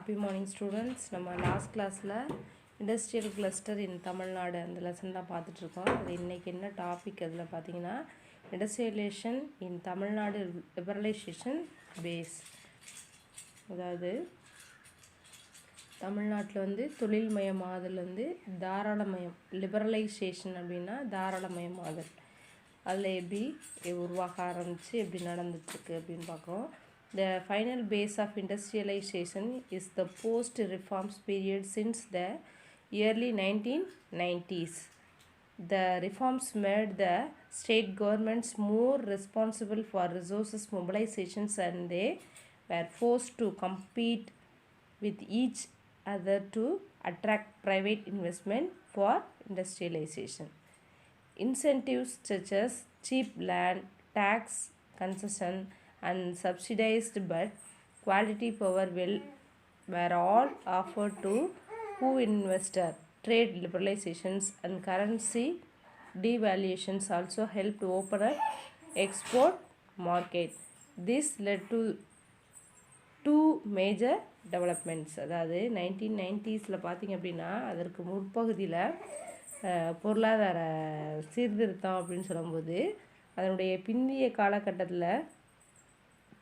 Happy morning students. நம்ம last கிளாஸில் industrial cluster இன் தமிழ்நாடு அந்த லெசன் தான் பார்த்துட்ருக்கோம். அது இன்றைக்கி என்ன டாபிக் அதில் பார்த்தீங்கன்னா இண்டஸ்ட்ரியலைசேஷன் இன் தமிழ்நாடு லிபரலைசேஷன் பேஸ். அதாவது தமிழ்நாட்டில் வந்து தொழில்மயமாதல் வந்து தாராளமயம், லிபரலைசேஷன் அப்படின்னா தாராளமயமாதல், அதில் எப்படி உருவாக ஆரம்பித்து எப்படி நடந்துட்டுருக்கு அப்படின்னு பார்க்குறோம். The final base of industrialization is the post-reforms period since the early 1990s. The reforms made the state governments more responsible for resources mobilizations, and they were forced to compete with each other to attract private investment for industrialization. Incentives such as cheap land, tax concession, and subsidized but quality power were all offered to who investor. Trade liberalizations and currency devaluations also helped to open up export market. This led to two major developments. அதாவது 1990s பார்த்திங்க அப்படின்னா அதற்கு முற்பகுதியில் பொருளாதார சீர்திருத்தம் அப்படின்னு சொல்லும்போது அதனுடைய பிந்திய காலகட்டத்தில்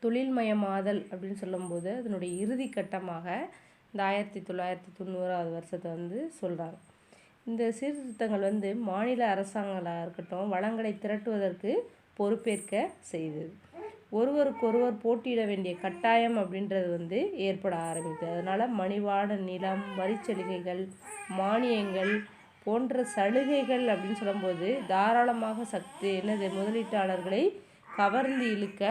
தொழில்மயமாதல் அப்படின்னு சொல்லும்போது அதனுடைய இறுதி கட்டமாக இந்த 1990 வருஷத்தை வந்து சொல்கிறாங்க. இந்த சீர்திருத்தங்கள் வந்து மாநில அரசாங்கங்களாக இருக்கட்டும் வளங்களை திரட்டுவதற்கு பொறுப்பேற்க செய்தது. ஒருவருக்கொருவர் போட்டியிட வேண்டிய கட்டாயம் அப்படின்றது வந்து ஏற்பட ஆரம்பித்தது. அதனால் மணிவாட நிலம், வரிச்சலுகைகள், மானியங்கள் போன்ற சலுகைகள் அப்படின்னு சொல்லும்போது தாராளமாக முதலீட்டாளர்களை கவர்ந்து இழுக்க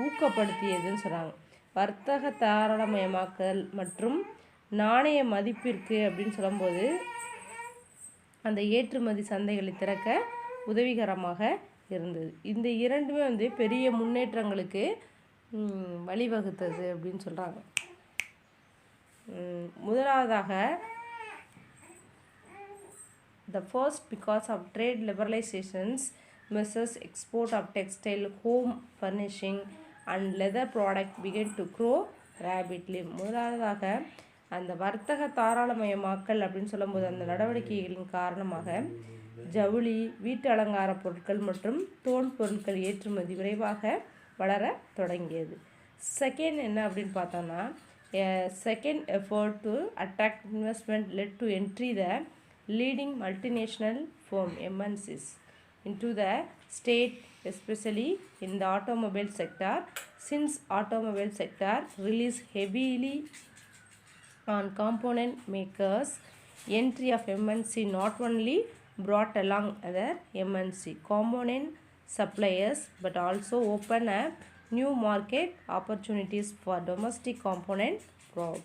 ஊக்கப்படுத்தியதுன்னு சொல்கிறாங்க. வர்த்தக தாராளமயமாக்கல் மற்றும் நாணய மதிப்பிற்கு அப்படின்னு சொல்லும்போது அந்த ஏற்றுமதி சந்தைகளை திறக்க உதவிகரமாக இருந்தது. இந்த இரண்டுமே வந்து பெரிய முன்னேற்றங்களுக்கு வழிவகுத்தது அப்படின்னு சொல்கிறாங்க. முதலாவதாக the first, because of trade liberalizations, measures export of textile, home furnishing and leather product began to grow rapidly. முதலாவதாக அந்த வர்த்தக தாராளமயமாக்கல் அப்படின்னு சொல்லும்போது அந்த நடவடிக்கைகளின் காரணமாக ஜவுளி, வீட்டு அலங்கார பொருட்கள் மற்றும் தோல் பொருட்கள் ஏற்றுமதி விரைவாக வளர தொடங்கியது. செகண்ட் என்ன அப்படின்னு பார்த்தோன்னா second effort to attract investment led to entry the leading multinational firm MNCs into the state, especially in the automobile sector. Since automobile sector relies heavily on component makers, entry of MNC not only brought along other MNC component suppliers but also opened up new market opportunities for domestic component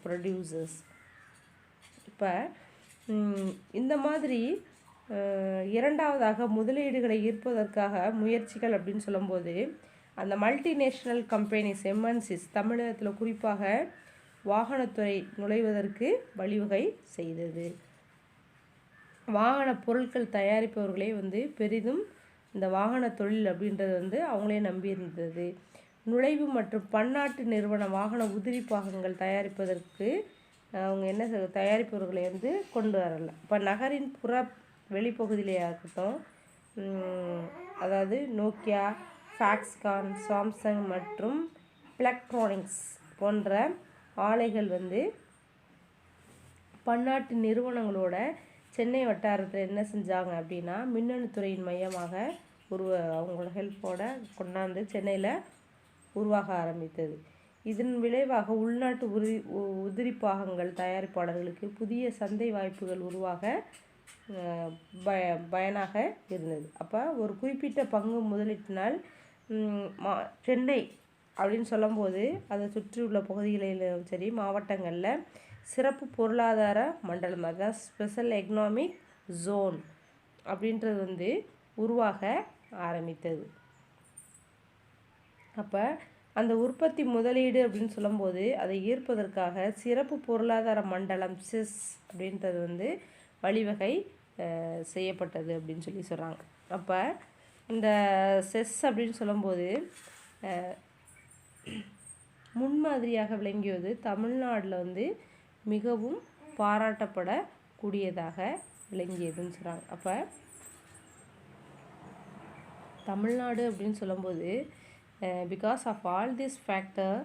producers. இப்போ இந்த மாதிரி இரண்டாவதாக முதலீடுகளை ஈர்ப்பதற்காக முயற்சிகள் அப்படின்னு சொல்லும்போது அந்த multinational companies MNCs தமிழகத்தில் குறிப்பாக வாகனத்துறை நுழைவதற்கு வழிவகை செய்தது. வாகன பொருட்கள் தயாரிப்பவர்களே வந்து பெரிதும் இந்த வாகன தொழில் அப்படின்றது வந்து அவங்களே நம்பியிருந்தது. நுழைவு மற்றும் பன்னாட்டு நிறுவன வாகன உதிரி பாகங்கள் தயாரிப்பதற்கு அவங்க என்ன தயாரிப்பவர்களை வந்து கொண்டு வரல. இப்போ நகரின் புற வெளிப்பகுதியிலே இருக்கட்டும், அதாவது நோக்கியா, ஃபாக்ஸ்கான், சாம்சங் மற்றும் எலக்ட்ரானிக்ஸ் போன்ற ஆலைகள் வந்து பன்னாட்டு நிறுவனங்களோட சென்னை வட்டாரத்தில் என்ன செஞ்சாங்க அப்படின்னா மின்னணு துறையின் மையமாக அவங்களோட ஹெல்ப்போட கொண்டாந்து சென்னையில் உருவாக ஆரம்பித்தது. இதன் விளைவாக உள்நாட்டு உதிரி பாகங்கள் தயாரிப்பாளர்களுக்கு புதிய சந்தை வாய்ப்புகள் உருவாக பயனாக இருந்தது. அப்போ ஒரு குறிப்பிட்ட பங்கு முதலீட்டினால் சென்னை அப்படின்னு சொல்லும்போது அதை சுற்றியுள்ள பகுதிகளிலும் சரி மாவட்டங்களில் சிறப்பு பொருளாதார மண்டலம், அதாவது ஸ்பெஷல் எக்கனாமிக் ஜோன் அப்படின்றது வந்து உருவாக ஆரம்பித்தது. அப்போ அந்த உற்பத்தி முதலீடு அப்படின்னு சொல்லும்போது அதை ஈர்ப்பதற்காக சிறப்பு பொருளாதார மண்டலம் செஸ் அப்படின்றது வந்து வழிவகை செய்யப்பட்டது அப்படின்னு சொல்கிறாங்க. அப்போ இந்த செஸ் அப்படின்னு சொல்லும்போது முன்மாதிரியாக விளங்கியது தமிழ்நாட்டில் வந்து மிகவும் பாராட்டப்படக்கூடியதாக விளங்கியதுன்னு சொல்கிறாங்க. அப்போ தமிழ்நாடு அப்படின்னு சொல்லும்போது because of all this factor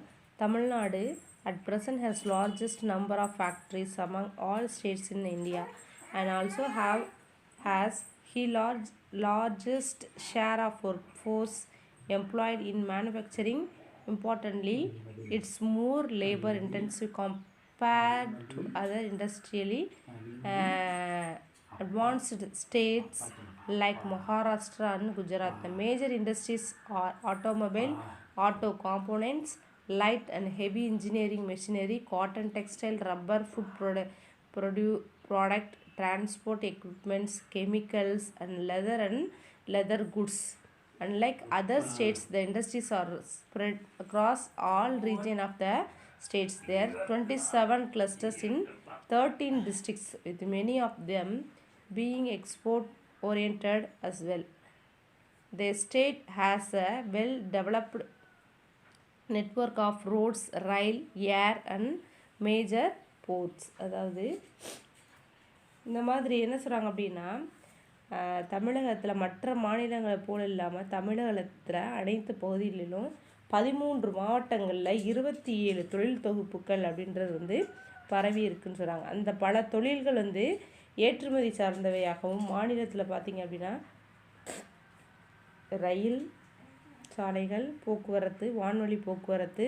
Tamil Nadu at present has largest number of factories among all states in India and also has largest share of workforce employed in manufacturing. Importantly, it's more labor intensive compared to other industrially advanced states like Maharashtra and Gujarat. The major industries are automobile, auto components, light and heavy engineering machinery, cotton, textile, rubber, food product, transport equipments, chemicals, and leather goods. Unlike other states, the industries are spread across all regions of the states. There are 27 clusters in 13 districts, with many of them being export oriented as well. The state has a well developed network of roads, rail, air and major ports. அதாவது இந்த மாதிரி என்ன சொல்கிறாங்க அப்படின்னா தமிழகத்தில் மற்ற மாநிலங்களை போல் இல்லாமல் தமிழகத்தில் அனைத்து பகுதிகளிலும் 13 மாவட்டங்களில் 27 தொழில் தொகுப்புகள் அப்படின்றது பரவி இருக்குன்னு சொல்கிறாங்க. அந்த பல தொழில்கள் ஏற்றுமதி சார்ந்தவையாகவும் மாநிலத்தில் பார்த்திங்க அப்படின்னா ரயில் சாலைகள், போக்குவரத்து, வான்வழி போக்குவரத்து,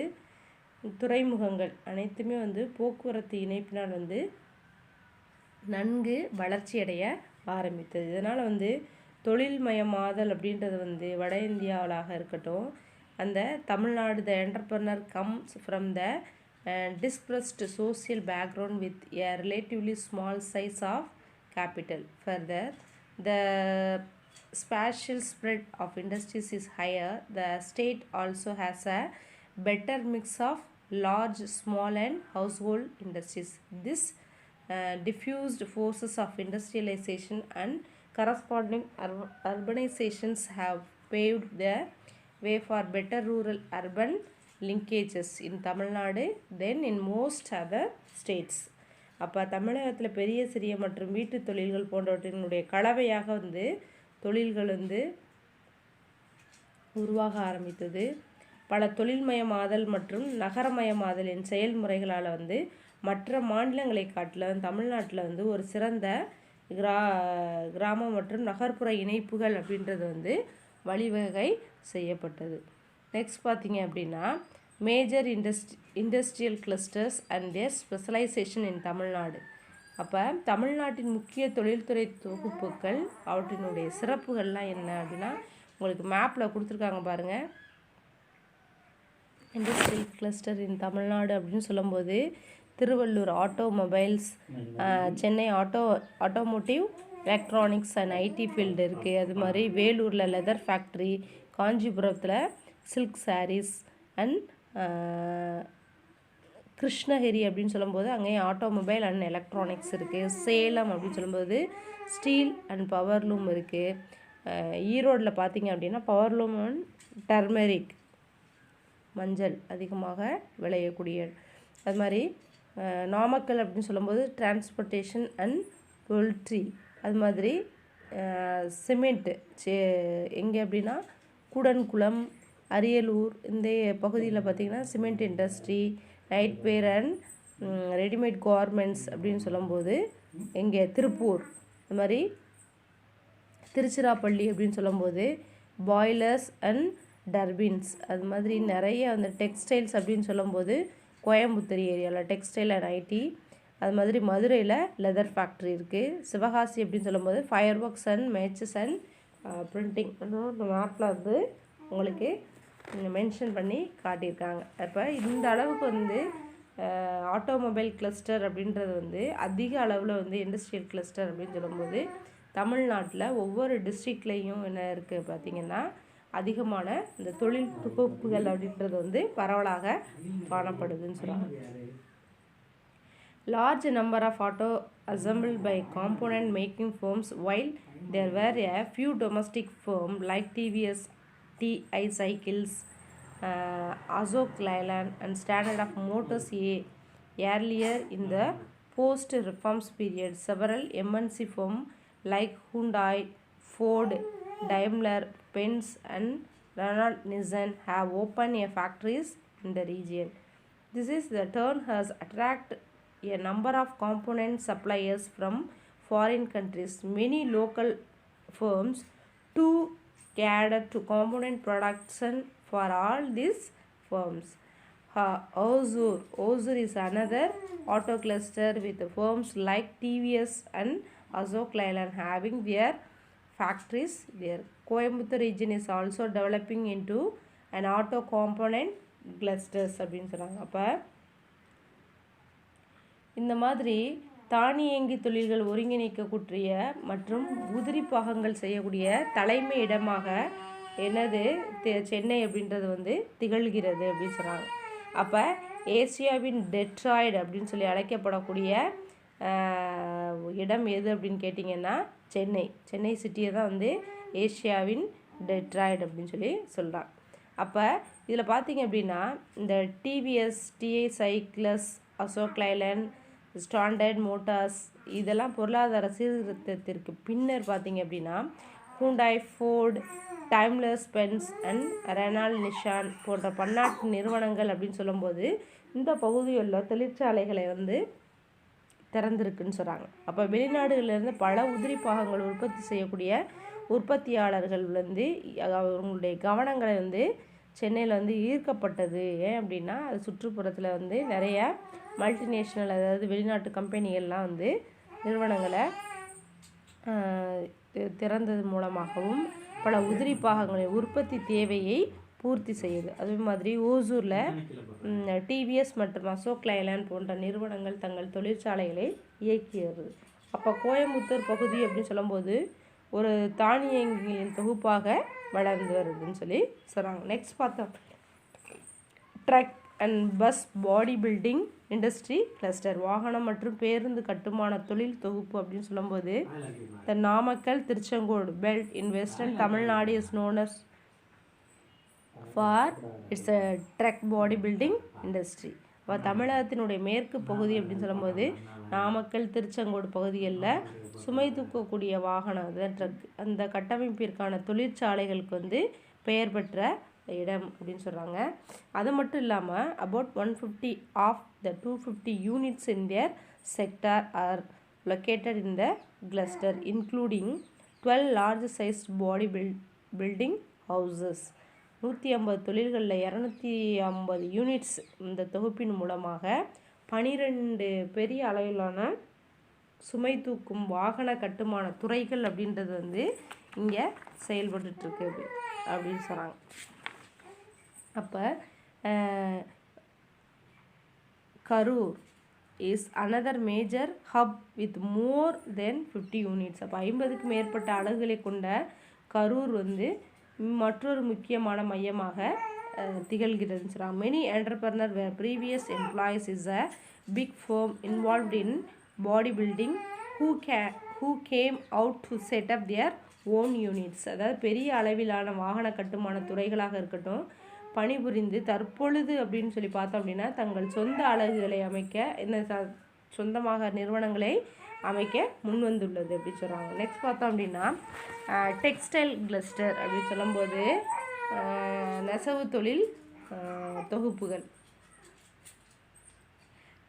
துறைமுகங்கள் அனைத்துமே போக்குவரத்து இணைப்பினால் நன்கு வளர்ச்சியடைய ஆரம்பித்தது. இதனால் தொழில்மயமாதல் அப்படின்றது வட இந்தியாவிலாக இருக்கட்டும், அந்த Tamil Nadu the entrepreneur comes from the dispersed social background with a relatively small size of capital. Further, the spatial spread of industries is higher. The state also has a better mix of large, small and household industries. This diffused forces of industrialization and corresponding urbanizations have paved the way for better rural-urban linkages in Tamil Nadu than in most other states. அப்போ தமிழகத்தில் பெரிய சிறிய மற்றும் வீட்டு தொழில்கள் போன்றவற்றினுடைய கலவையாக தொழில்கள் உருவாக ஆரம்பித்தது. பல தொழில்மயமாதல் மற்றும் நகரமயமாதலின் செயல்முறைகளால் மற்ற மாநிலங்களை காட்டிலும் தமிழ்நாட்டில் ஒரு சிறந்த கிராம மற்றும் நகர்ப்புற இணைப்புகள் அப்படின்றது வழிவகை செய்யப்பட்டது. நெக்ஸ்ட் பார்த்திங்க அப்படின்னா major industrial clusters and their specialisation in Tamil Nadu. அப்போ தமிழ்நாட்டின் முக்கிய தொழில்துறை தொகுப்புகள் அவற்றினுடைய சிறப்புகள்லாம் என்ன அப்படின்னா உங்களுக்கு மேப்பில் கொடுத்துருக்காங்க பாருங்கள். இண்டஸ்ட்ரியல் கிளஸ்டர் இன் தமிழ்நாடு அப்படின்னு சொல்லும்போது Tiruvallur automobiles, Chennai automotive, electronics and IT field இருக்குது. அது மாதிரி வேலூரில் லெதர் ஃபேக்ட்ரி, காஞ்சிபுரத்தில் சில்க் சாரீஸ் அண்ட் கிருஷ்ணகிரி அப்படின்னு சொல்லும்போது அங்கேயும் ஆட்டோமொபைல் அண்ட் எலக்ட்ரானிக்ஸ் இருக்குது. சேலம் அப்படின்னு சொல்லும்போது ஸ்டீல் அண்ட் பவர்லூம் இருக்குது. ஈரோடில் பார்த்திங்க அப்படின்னா பவர்லூம் அண்ட் டர்மெரிக், மஞ்சள் அதிகமாக விளையக்கூடிய. அது மாதிரி நாமக்கல் அப்படின்னு சொல்லும்போது டிரான்ஸ்போர்ட்டேஷன் அண்ட் போல்ட்ரி. அது மாதிரி சிமெண்ட்டு எங்கே அப்படின்னா கூடன்குளம், அரியலூர் இந்த பகுதியில் பார்த்திங்கன்னா cement industry, nightwear and readymade garments அப்படின்னு சொல்லும்போது எங்கே திருப்பூர். அது மாதிரி திருச்சிராப்பள்ளி அப்படின்னு சொல்லும்போது பாய்லர்ஸ் அண்ட் டர்பின்ஸ். அது மாதிரி நிறைய டெக்ஸ்டைல்ஸ் அப்படின்னு சொல்லும்போது கோயம்புத்தூர் ஏரியாவில் டெக்ஸ்டைல் அண்ட் ஐடி. அது மாதிரி மதுரையில் லெதர் ஃபேக்ட்ரி இருக்குது. சிவகாசி அப்படின்னு சொல்லும்போது fire works and matches and printing. மேப்பில் உங்களுக்கு மென்ஷன் பண்ணி காட்டியிருக்காங்க. அப்போ இந்த அளவுக்கு ஆட்டோமொபைல் கிளஸ்டர் அப்படின்றது அதிக அளவில் இண்டஸ்ட்ரியல் கிளஸ்டர் அப்படின்னு சொல்லும்போது தமிழ்நாட்டில் ஒவ்வொரு டிஸ்ட்ரிக்ட்லேயும் என்ன இருக்குது பார்த்திங்கன்னா அதிகமான இந்த தொழில் தொகுப்புகள் அப்படின்றது பரவலாக காணப்படுதுன்னு சொல்கிறாங்க. Large number of auto assembled by component making firms, while there were a few domestic firms like TVS, TI Cycles, Ashok Leyland and Standard of Motors Earlier in the post-reforms period, several MNC firms like Hyundai, Ford, Daimler, Benz, and Renault Nissan have opened factories in the region. This is the turn has attracted a number of component suppliers from foreign countries. Many local firms too cater to component production for all these firms. Hosur is another auto cluster with firms like TVS and Ashok Leyland having their factories there. Coimbatore region is also developing into an auto component clusters அப்படின்னு சொல்கிறாங்க. அப்போ இந்த மாதிரி தானியங்கி தொழில்கள் ஒருங்கிணைக்கக்கூடிய மற்றும் உதிரி பாகங்கள் செய்யக்கூடிய தலைமை இடமாக என்னது சென்னை அப்படின்றது திகழ்கிறது அப்படின்னு சொல்கிறாங்க. அப்போ ஏசியாவின் டெட்ராய்டு அப்படின்னு சொல்லி அழைக்கப்படக்கூடிய இடம் எது அப்படின்னு கேட்டிங்கன்னா சென்னை சிட்டியை தான் ஏசியாவின் டெட்ராய்டு அப்படின்னு சொல்லி சொல்கிறாங்க. அப்போ இதில் பார்த்திங்க அப்படின்னா இந்த TVS, TI cycles, Ashok Leyland, standard motors இதெல்லாம் பொருளாதார சீர்திருத்தத்திற்கு பின்னர் பார்த்திங்க அப்படின்னா Hyundai, Ford, Daimler, Benz and Renault Nissan போன்ற பன்னாட்டு நிறுவனங்கள் அப்படின்னு சொல்லும்போது இந்த பகுதிகளில் தொழிற்சாலைகளை திறந்திருக்குன்னு சொல்கிறாங்க. அப்போ வெளிநாடுகளிலிருந்து பல உதிரி பாகங்கள் உற்பத்தி செய்யக்கூடிய உற்பத்தியாளர்கள் அவங்களுடைய கவனங்களை சென்னையில் ஈர்க்கப்பட்டது. ஏன் அப்படின்னா அது சுற்றுப்புறத்தில் நிறைய மல்டிநேஷ்னல் அதாவது வெளிநாட்டு கம்பெனிகள்லாம் நிறுவனங்களை திறந்தது மூலமாகவும் பல உதிரி பாகங்களின் உற்பத்தி தேவையை பூர்த்தி செய்யுது. அதே மாதிரி ஓசூரில் டிவிஎஸ் மற்றும் அசோக் லைலாண்ட் போன்ற நிறுவனங்கள் தங்கள் தொழிற்சாலைகளை இயக்கியது. அப்போ கோயம்புத்தூர் பகுதி அப்படின்னு சொல்லும்போது ஒரு தானியங்கிகளின் தொகுப்பாக வளர்ந்து வருதுன்னு சொல்லி சொல்கிறாங்க. நெக்ஸ்ட் பார்த்தோம் truck and bus body building industry cluster. வாகனம் மற்றும் பேருந்து கட்டுமான தொழில் தொகுப்பு அப்படின்னு சொல்லும்போது the Namakkal Tiruchengode belt in western Tamil Nadu is known as for its a truck body building industry. இப்போ தமிழகத்தினுடைய மேற்கு பகுதி அப்படின்னு சொல்லும்போது நாமக்கல், திருச்செங்கோடு பகுதிகளில் சுமை தூக்கக்கூடிய வாகனம் அதாவது ட்ரக் அந்த கட்டமைப்பிற்கான தொழிற்சாலைகளுக்கு பெயர் பெற்ற இடம் அப்படின்னு சொல்கிறாங்க. அது மட்டும் இல்லாமல் about 150 of the 250 units in their sector are located in the cluster including 12 large sized body building houses. 150 தொழில்களில் 250 யூனிட்ஸ் இந்த தொகுப்பின் மூலமாக 12 பெரிய அளவிலான சுமை தூக்கும் வாகன கட்டுமான துறைகள் அப்படின்றது இங்கே செயல்பட்டுருக்கு அப்படின்னு சொல்கிறாங்க. அப்போ Karur is another major hub with more then 50 units. அப்போ 50க்கு மேற்பட்ட அலகுகளை கொண்ட கரூர் மற்றொரு முக்கியமான மையமாக திகழ்கிறதுன்னு சொல்கிறாங்க. Many entrepreneur where previous employees is a big firm involved in body building who came out to set up their own units. அதாவது பெரிய அளவிலான வாகன கட்டுமான துறைகளாக இருக்கட்டும் பணிபுரிந்து தற்பொழுது அப்படின்னு சொல்லி பார்த்தோம் அப்படின்னா தங்கள் சொந்த அலகுகளை அமைக்க சொந்தமாக நிறுவனங்களை அமைக்க முன் வந்துள்ளது அப்படின்னு சொல்கிறாங்க. நெக்ஸ்ட் பார்த்தோம் அப்படின்னா டெக்ஸ்டைல் கிளஸ்டர் அப்படின்னு சொல்லும்போது நெசவு தொழில் தொகுப்புகள்.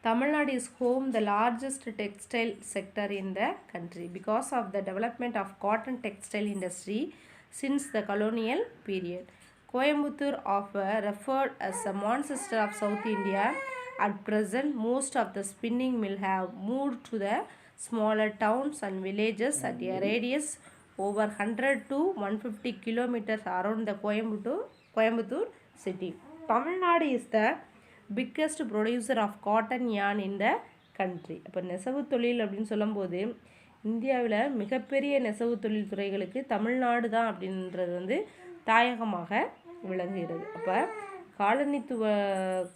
Tamil Nadu is home the largest textile sector in the country because of the development of cotton textile industry since the colonial period. Coimbatore referred as a Manchester of South India. At present, most of the spinning mill have moved to the smaller towns and villages at a radius over 100 to 150 kilometers around the Coimbatore city. Tamil Nadu is the biggest producer of cotton yarn in the country. அப்போ நெசவு தொழில் அப்படின்னு சொல்லும்போது இந்தியாவில் மிகப்பெரிய நெசவு தொழில் துறைகளுக்கு தமிழ்நாடு தான் அப்படின்றது தாயகமாக விளங்குகிறது. அப்போ காலனித்துவ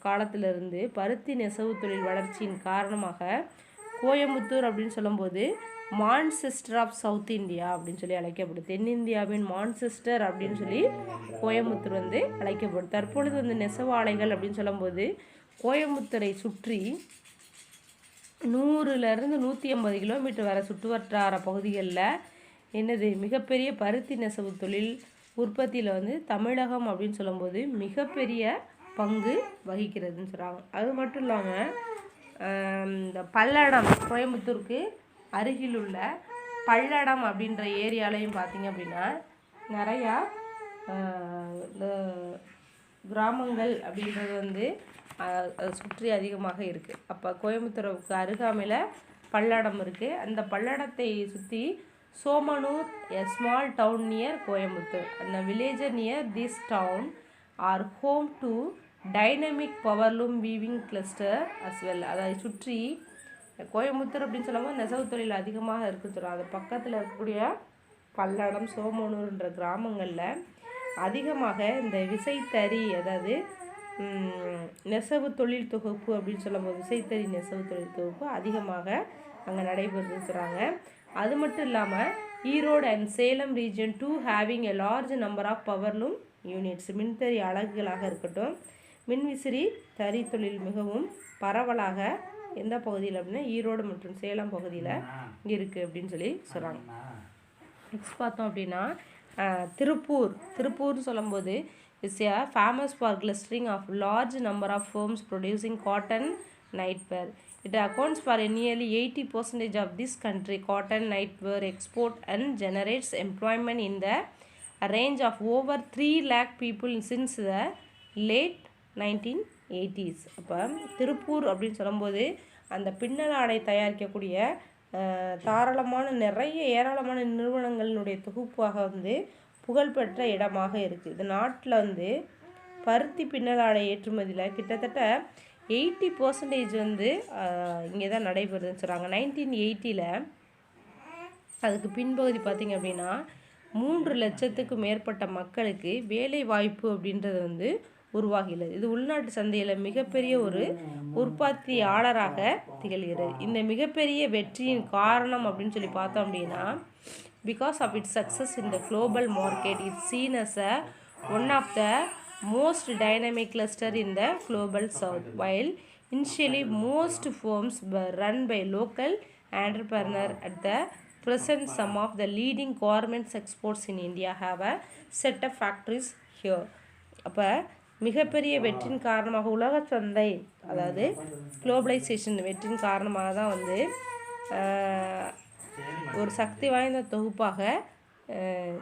காலத்திலிருந்து பருத்தி நெசவு தொழில் வளர்ச்சியின் காரணமாக கோயம்புத்தூர் அப்படின்னு சொல்லும்போது மான்செஸ்டர் ஆஃப் சவுத் இந்தியா அப்படின்னு சொல்லி அழைக்கப்படுது. தென்னிந்தியாவின் மான்செஸ்டர் அப்படின்னு சொல்லி கோயம்புத்தூர் அழைக்கப்படுது. தற்பொழுது நெசவு ஆலைகள் அப்படின்னு சொல்லும்போது கோயம்புத்தூரை சுற்றி 100லேருந்து 180 கிலோமீட்டர் வரை சுற்றுவட்டார பகுதிகளில் என்னது மிகப்பெரிய பருத்தி நெசவு தொழில் உற்பத்தியில் வந்து தமிழகம் அப்படின்னு சொல்லும்போது மிகப்பெரிய பங்கு வகிக்கிறதுன்னு சொல்கிறாங்க. அது மட்டும் இல்லாமல் இந்த பல்லடம், கோயம்புத்தூருக்கு அருகில் உள்ள பல்லடம் அப்படின்ற ஏரியாலையும் பார்த்திங்க அப்படின்னா நிறையா இந்த கிராமங்கள் அப்படின்றது வந்து அதை சுற்றி அதிகமாக இருக்குது. அப்போ கோயம்புத்தூருக்கு அருகாமையில் பல்லடம் இருக்குது. அந்த பல்லடத்தை சுற்றி Somanur, a small town near Coimbatore, and the village near this town are home to dynamic powerloom weaving cluster as well. அதை சுற்றி கோயம்புத்தூர் அப்படின்னு சொல்லும்போது நெசவு தொழில் அதிகமாக இருக்குன்னு சொல்கிறாங்க. அது பக்கத்தில் இருக்கக்கூடிய பல்லடம், சோமனூர்ன்ற கிராமங்களில் அதிகமாக இந்த விசைத்தறி, அதாவது நெசவு தொழில் தொகுப்பு அப்படின்னு சொல்லும்போது விசைத்தறி நெசவு தொழில் தொகுப்பு அதிகமாக அங்கே நடைபெறுதுன்னு சொல்கிறாங்க. அது மட்டும் இல்லாமல் Erode and Salem region to having a large number of powerloom units. மின்தறி அலகுகளாக இருக்கட்டும், மின்விசிறி தறி தொழில் மிகவும் பரவலாக எந்த பகுதியில் அப்படின்னா ஈரோடு மற்றும் சேலம் பகுதியில் இருக்குது அப்படின்னு சொல்லி சொல்கிறாங்க. நெக்ஸ்ட் பார்த்தோம் அப்படின்னா திருப்பூர்னு சொல்லும்போது it's a famous for clustering of large number of firms producing cotton nightwear. It accounts for nearly 80% of this country cotton nightwear export and generates employment in the range of over 3 lakh people since the late 1980s. அப்போ திருப்பூர் அப்படின்னு சொல்லும்போது அந்த பின்னல் ஆடை தயாரிக்கக்கூடிய ஏராளமான நிறுவனங்களினுடைய தொகுப்பாக வந்து புகழ்பெற்ற இடமாக இருக்குது. இந்த நாட்டில் வந்து பருத்தி பின்னல் ஆடை ஏற்றுமதியில் கிட்டத்தட்ட 80% வந்து இங்கே தான் நடைபெறுதுன்னு சொல்கிறாங்க. 1980 அதுக்கு பின்பகுதி பார்த்திங்க அப்படின்னா 3 லட்சத்துக்கு மேற்பட்ட மக்களுக்கு வேலை வாய்ப்பு அப்படின்றது வந்து உருவாகிறது. இது உள்நாட்டு சந்தையில் மிகப்பெரிய ஒரு உற்பத்தியாளராக திகழ்கிறது. இந்த மிகப்பெரிய வெற்றியின் காரணம் அப்படின்னு சொல்லி பார்த்தோம் அப்படின்னா because of its success in the global market it's seen as a one of the most dynamic cluster in the global south. While initially most firms were run by local entrepreneurs, at the present some of the leading garments exports in India have a set of factories here. அப்போ மிகப்பெரிய வெற்றியின் காரணமாக உலக சந்தை, அதாவது globalisation வெற்றியின் காரணமாக தான் வந்து ஒரு சக்தி வாய்ந்த தொகுப்பாக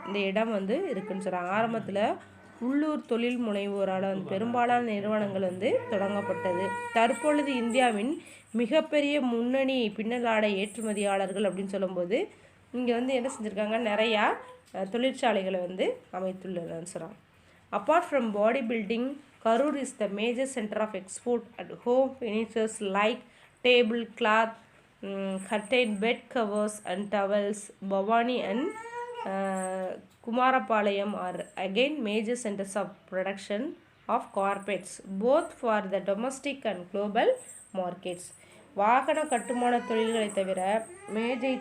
இந்த இடம் வந்து இருக்குன்னு சொல்கிறாங்க. ஆரம்பத்தில் உள்ளூர் தொழில் முனைவோரால் வந்து பெரும்பாலான நிறுவனங்கள் வந்து தொடங்கப்பட்டது. தற்பொழுது இந்தியாவின் மிகப்பெரிய முன்னணி பின்னலாடை ஏற்றுமதியாளர்கள் அப்படின்னு சொல்லும்போது இங்கே வந்து என்ன செஞ்சுருக்காங்க, நிறையா தொழிற்சாலைகளை வந்து அமைத்துள்ளதுன்னு சொல்கிறாங்க. Apart from body building, Karur is the major centre of export at home furnitures like table cloth, curtain bed covers and towels. Bhavani and Kumarapalayam are again major centers of production of carpets both for the domestic and global markets. வாகன கட்டுமான தொழில்களை தவிர மேஜை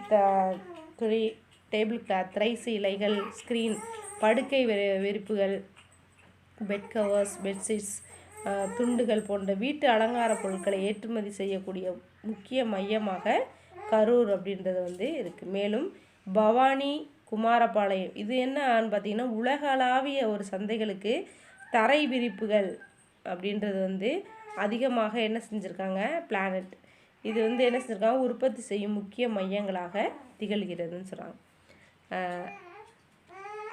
தொழில், table cloth, திரைசு இலைகள், screen, படுக்கை விரிப்புகள், bed covers, bedsheets, துண்டுகள் போன்ற வீட்டு அலங்கார பொருட்களை ஏற்றுமதி செய்யக்கூடிய முக்கிய மையமாக கரூர் அப்படின்றது வந்து இருக்குது. மேலும் பவானி, குமாரபாளையம் இது என்னன்னு பார்த்தீங்கன்னா உலகளாவிய ஒரு சந்தைகளுக்கு தரை விரிப்புகள் அப்படின்றது வந்து அதிகமாக என்ன செஞ்சுருக்காங்க, பிளானட் இது வந்து என்ன செஞ்சுருக்காங்க, உற்பத்தி செய்யும் முக்கிய மையங்களாக திகழ்கிறதுன்னு சொல்கிறாங்க.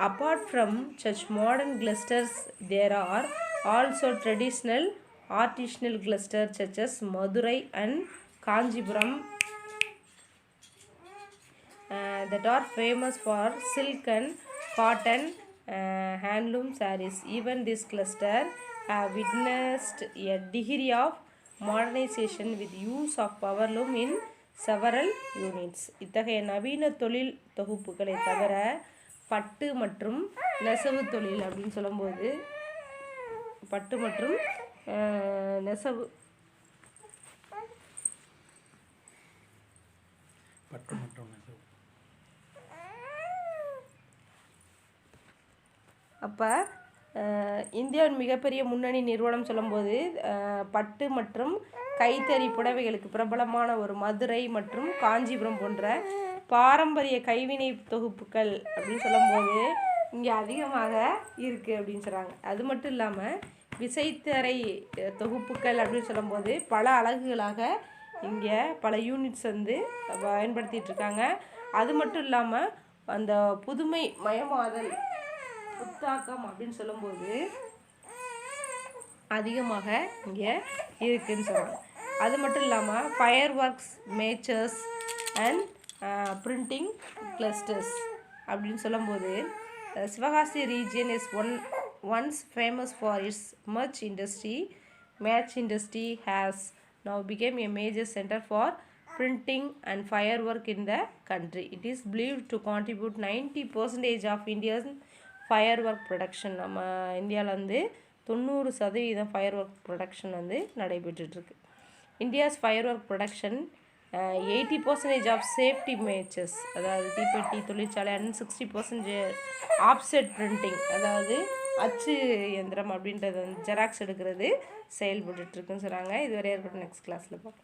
Apart from such modern clusters there are also traditional artisanal clusters such as Madurai and Kanjipuram that are famous for silk and cotton handloom sarees. Even this cluster have witnessed a degree of modernization with use of powerloom in several units. இத்தகைய நவீன தொழில் தொகுப்புகளை தவிர பட்டு மற்றும் நெசவு தொழில் அப்படின்னு சொல்லும்போது பட்டு மற்றும் நெசவு அப்போ இந்தியாவின் மிகப்பெரிய முன்னணி நிறுவனம் சொல்லும்போது பட்டு மற்றும் கைத்தறி புடவைகளுக்கு பிரபலமான ஒரு மதுரை மற்றும் காஞ்சிபுரம் போன்ற பாரம்பரிய கைவினை தொகுப்புகள் அப்படின்னு சொல்லும்போது இங்கே அதிகமாக இருக்குது அப்படின்னு சொல்கிறாங்க. அது மட்டும் இல்லாமல் விசைத்தறை தொகுப்புகள் அப்படின்னு சொல்லும்போது பல அலகுகளாக இங்கே பல யூனிட்ஸ் வந்து பயன்படுத்திகிட்ருக்காங்க. அது மட்டும் இல்லாமல் அந்த புதுமை மயமாதல் புத்தாக்கம் அப்படின்னு சொல்லும்போது அதிகமாக இங்கே இருக்குதுன்னு சொல்கிறாங்க. அது மட்டும் இல்லாமல் fireworks matches and printing clusters அப்படின்னு சொல்லும்போது Sivakasi region is once famous for its match industry has now become a major center for printing and firework in the country. It is believed to contribute 90% of India's firework production. நம்ம இந்தியாவில் வந்து 90% firework production வந்து நடைபெற்றுருக்கு. India's firework production 80% of safety matches, அதாவது தீப்பெட்டி தொழிற்சாலை, and 60% offset printing, அதாவது அச்சு இயந்திரம் அப்படின்றது வந்து ஜெராக்ஸ் எடுக்கிறது செயல்பட்டுருக்குன்னு சொல்கிறாங்க. இதுவரை இருக்கட்டும், நெக்ஸ்ட் கிளாஸில் பார்ப்போம்.